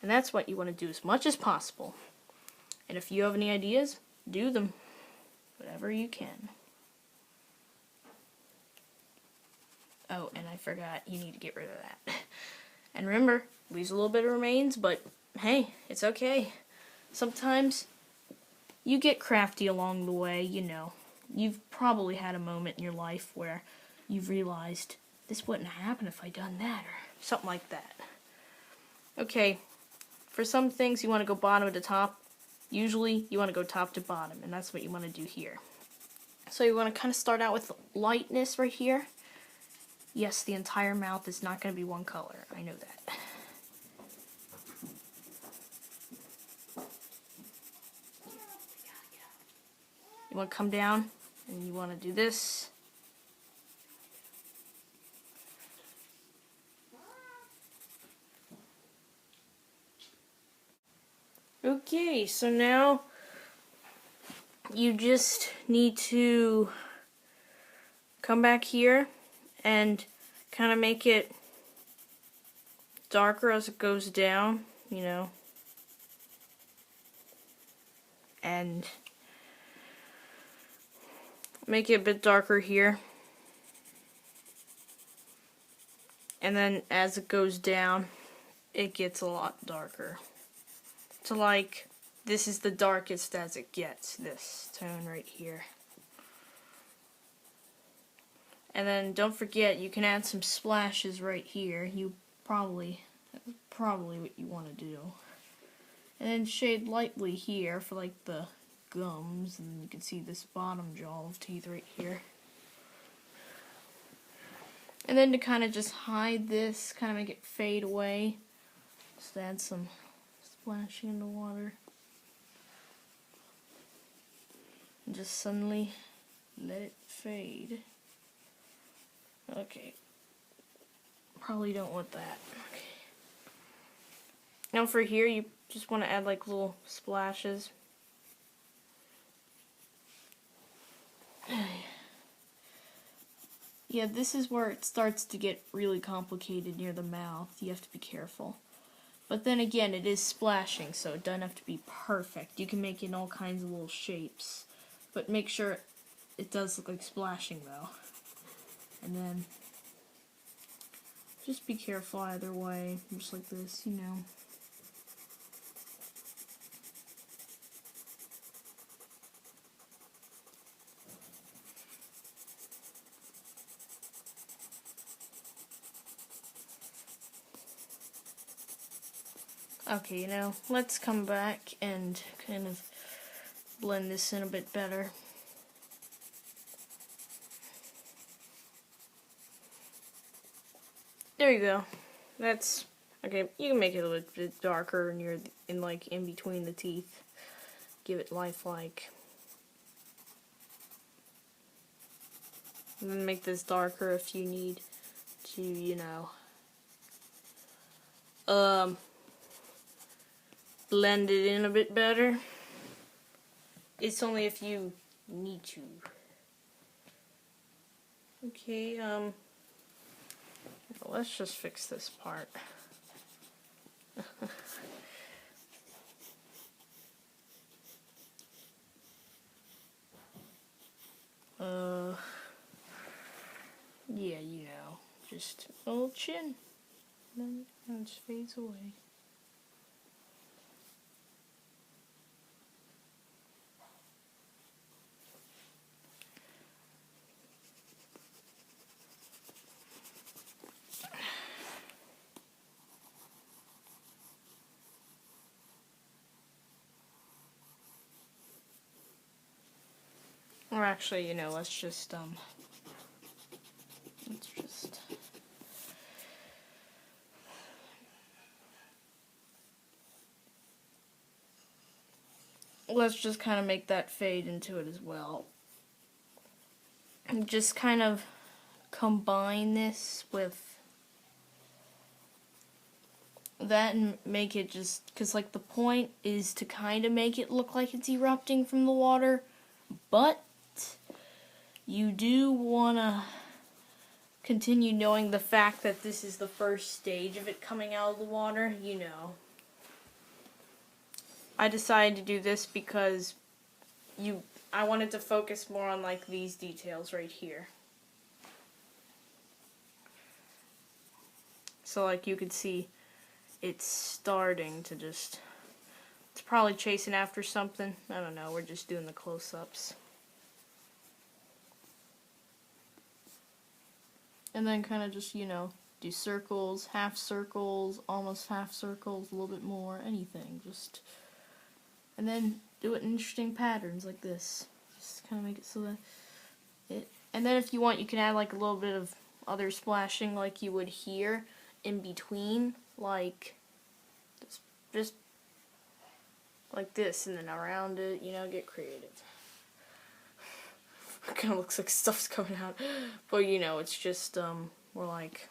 And that's what you want to do as much as possible. And if you have any ideas, do them. Whatever you can. Oh, and I forgot, you need to get rid of that. And remember, leaves a little bit of remains, but hey, it's okay. Sometimes you get crafty along the way, you know. You've probably had a moment in your life where you've realized, this wouldn't happen if I'd done that, or something like that. Okay, for some things you want to go bottom to top. Usually you want to go top to bottom, and that's what you want to do here. So you want to kind of start out with lightness right here. Yes, the entire mouth is not going to be one color. I know that. You want to come down, and you want to do this. Okay, so now you just need to come back here and kind of make it darker as it goes down, you know. And make it a bit darker here. And then as it goes down, it gets a lot darker. So like, this is the darkest as it gets, this tone right here. And then don't forget, you can add some splashes right here. That's probably what you want to do. And then shade lightly here for like the gums, and you can see this bottom jaw of teeth right here. And then to kind of just hide this, kind of make it fade away, just add some splashing in the water. And just suddenly let it fade. Okay. Probably don't want that. Okay. Now for here, you just want to add like little splashes. Yeah, this is where it starts to get really complicated near the mouth. You have to be careful. But then again, it is splashing, so it doesn't have to be perfect. You can make it in all kinds of little shapes. But make sure it does look like splashing, though. And then just be careful either way, just like this, you know. Okay, now let's come back and kind of blend this in a bit better. There you go. That's okay. You can make it a little bit darker near like in between the teeth. Give it lifelike. And then make this darker if you need to, you know. Blend it in a bit better. It's only if you need to. Okay, let's just fix this part. Yeah, you know, just a little chin. Then it just fades away. Or actually, you know, let's just kind of make that fade into it as well. And just kind of combine this with that and make it just, because like the point is to kind of make it look like it's erupting from the water, but you do want to continue knowing the fact that this is the first stage of it coming out of the water, you know. I decided to do this because I wanted to focus more on like these details right here. So like you can see, it's starting to just, it's probably chasing after something. I don't know, we're just doing the close-ups. And then kind of just, you know, do circles, half circles, almost half circles, a little bit more, anything. Just, and then do it in interesting patterns like this. Just kind of make it so that and then if you want, you can add like a little bit of other splashing like you would here in between, like just like this, and then around it, you know, get creative. It kind of looks like stuff's coming out, but you know, it's just we're like,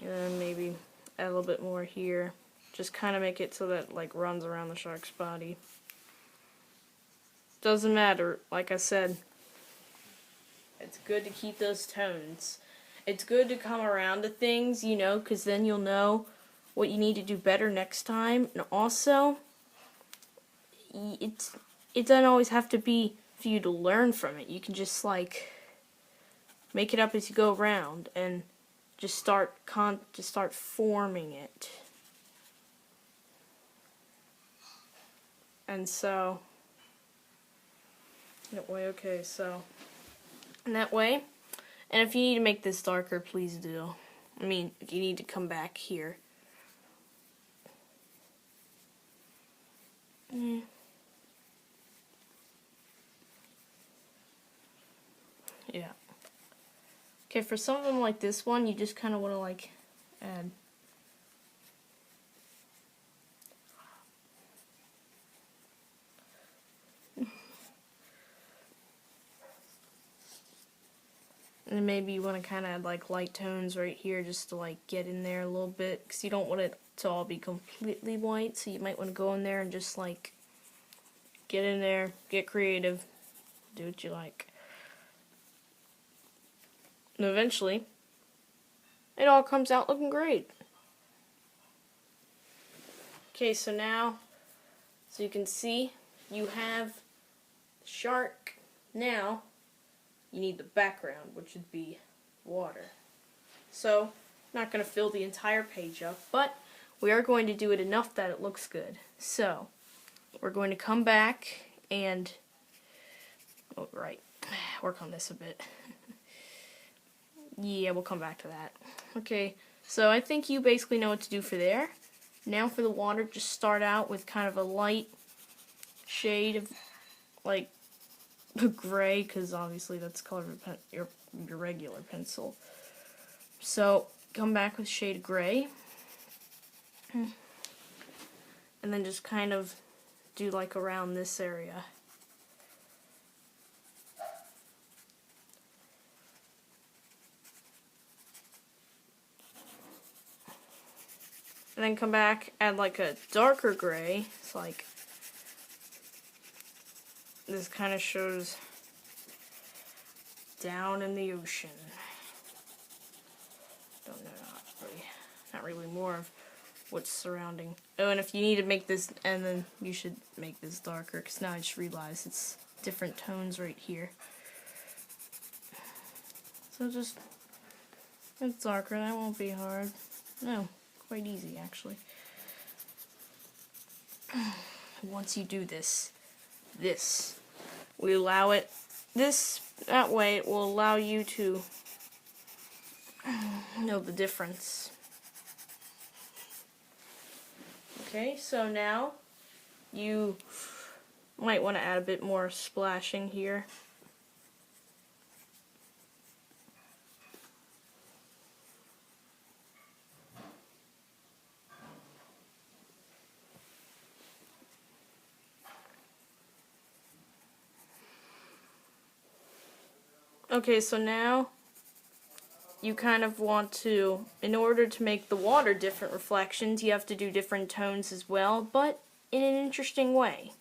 and then maybe add a little bit more here. Just kind of make it so that like runs around the shark's body. Doesn't matter, like I said, it's good to keep those tones. It's good to come around to things, you know, because then you'll know what you need to do better next time. And also, it doesn't always have to be for you to learn from it. You can just like make it up as you go around and just start forming it. And so that way, okay, so in that way, and if you need to make this darker, please do. I mean, if you need to come back here. Yeah. Okay, for some of them like this one, you just kind of want to like add. And maybe you want to kind of add like light tones right here just to like get in there a little bit, because you don't want it to all be completely white, so you might want to go in there and just like get in there, get creative, do what you like. And eventually, it all comes out looking great. Okay, so now, so you can see, you have the shark. Now, you need the background, which would be water. So, I'm not going to fill the entire page up, but we are going to do it enough that it looks good. So, we're going to come back and, oh, right, work on this a bit. Yeah, we'll come back to that. Okay, so I think you basically know what to do for there. Now for the water, just start out with kind of a light shade of, like, gray, because obviously that's the color of your regular pencil. So, come back with shade of gray. And then just kind of do like around this area. And then come back, add like a darker gray. It's like, this kind of shows down in the ocean. Don't know, not really more of what's surrounding. Oh, and if you need to make this, and then you should make this darker, because now I just realized it's different tones right here. So just, it's darker, that won't be hard. No, quite easy actually. Once you do this, we allow it, that way it will allow you to know the difference. Okay, so now you might want to add a bit more splashing here. Okay, so now you kind of want to, in order to make the water different reflections, you have to do different tones as well, but in an interesting way.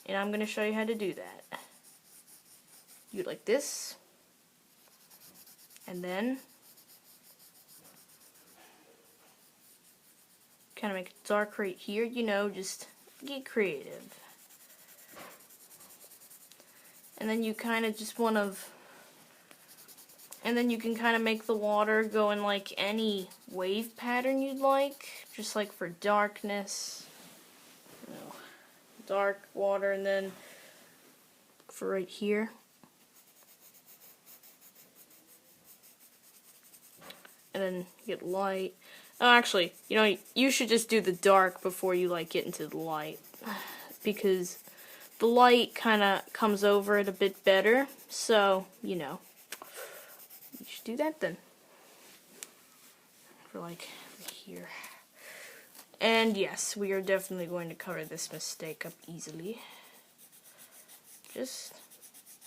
And I'm going to show you how to do that. You like this, and then kind of make it dark right here, you know, just get creative. And then you kind of just want to, and then you can kind of make the water go in like any wave pattern you'd like, just like for darkness, you know, dark water, and then for right here. And then get light. Oh, actually, you know, you should just do the dark before you like get into the light, because the light kind of comes over it a bit better. So, you know, you should do that then. For like here. And yes, we are definitely going to cover this mistake up easily. Just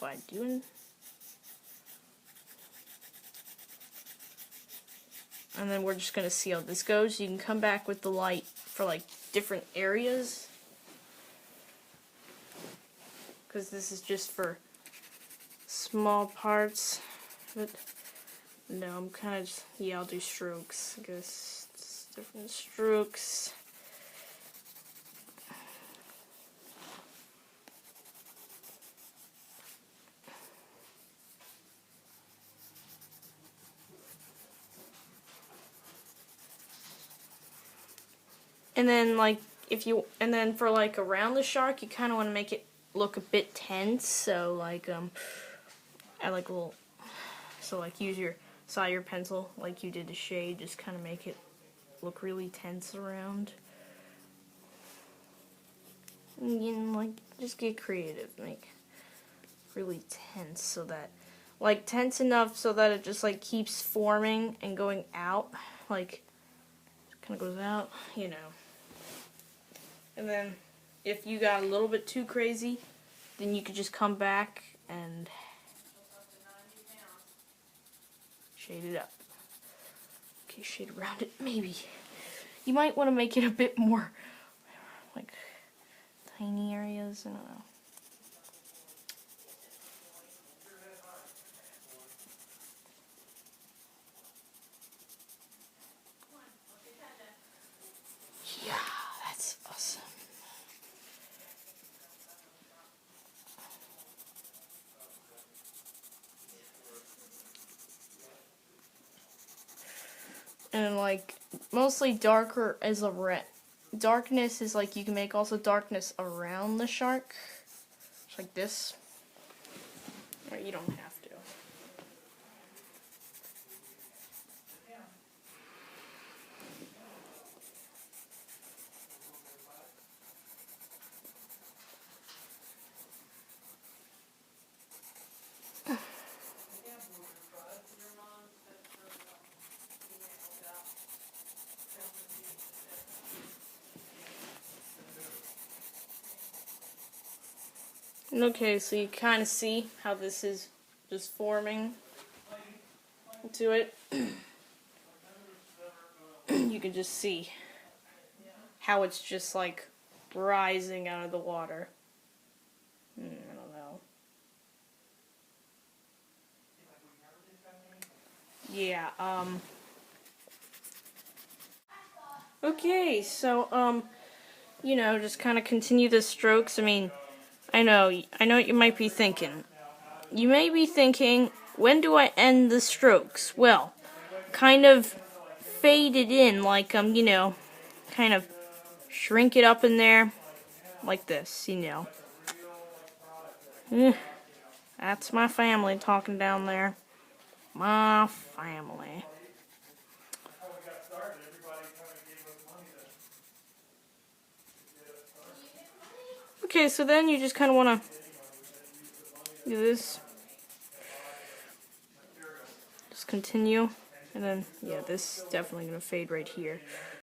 by doing. And then we're just going to see how this goes. You can come back with the light for like different areas, because this is just for small parts. But no, I'm kind of, yeah, I'll do strokes. I guess it's different strokes. And then like and then for like around the shark, you kind of want to make it look a bit tense. So like I like a little, so like use your Sire pencil like you did the shade, just kind of make it look really tense around. And you know, like just get creative, make really tense so that like tense enough so that it just like keeps forming and going out, like kind of goes out, you know. And then if you got a little bit too crazy, then you could just come back and shade it up. Okay, shade around it, maybe. You might want to make it a bit more like tiny areas, I don't know. Yeah, that's awesome. And like mostly darker as a red. Darkness is like you can make also darkness around the shark, just like this. Or you don't have to. Okay, so you kind of see how this is just forming to it. You can just see how it's just like rising out of the water. I don't know. Yeah, okay, so, you know, just kind of continue the strokes. I mean, I know what you might be thinking. You may be thinking, when do I end the strokes? Well, kind of fade it in, like, you know, kind of shrink it up in there, like this, you know. That's my family talking down there. My family. Okay, so then you just kind of want to do this. Just continue. And then, yeah, this is definitely going to fade right here.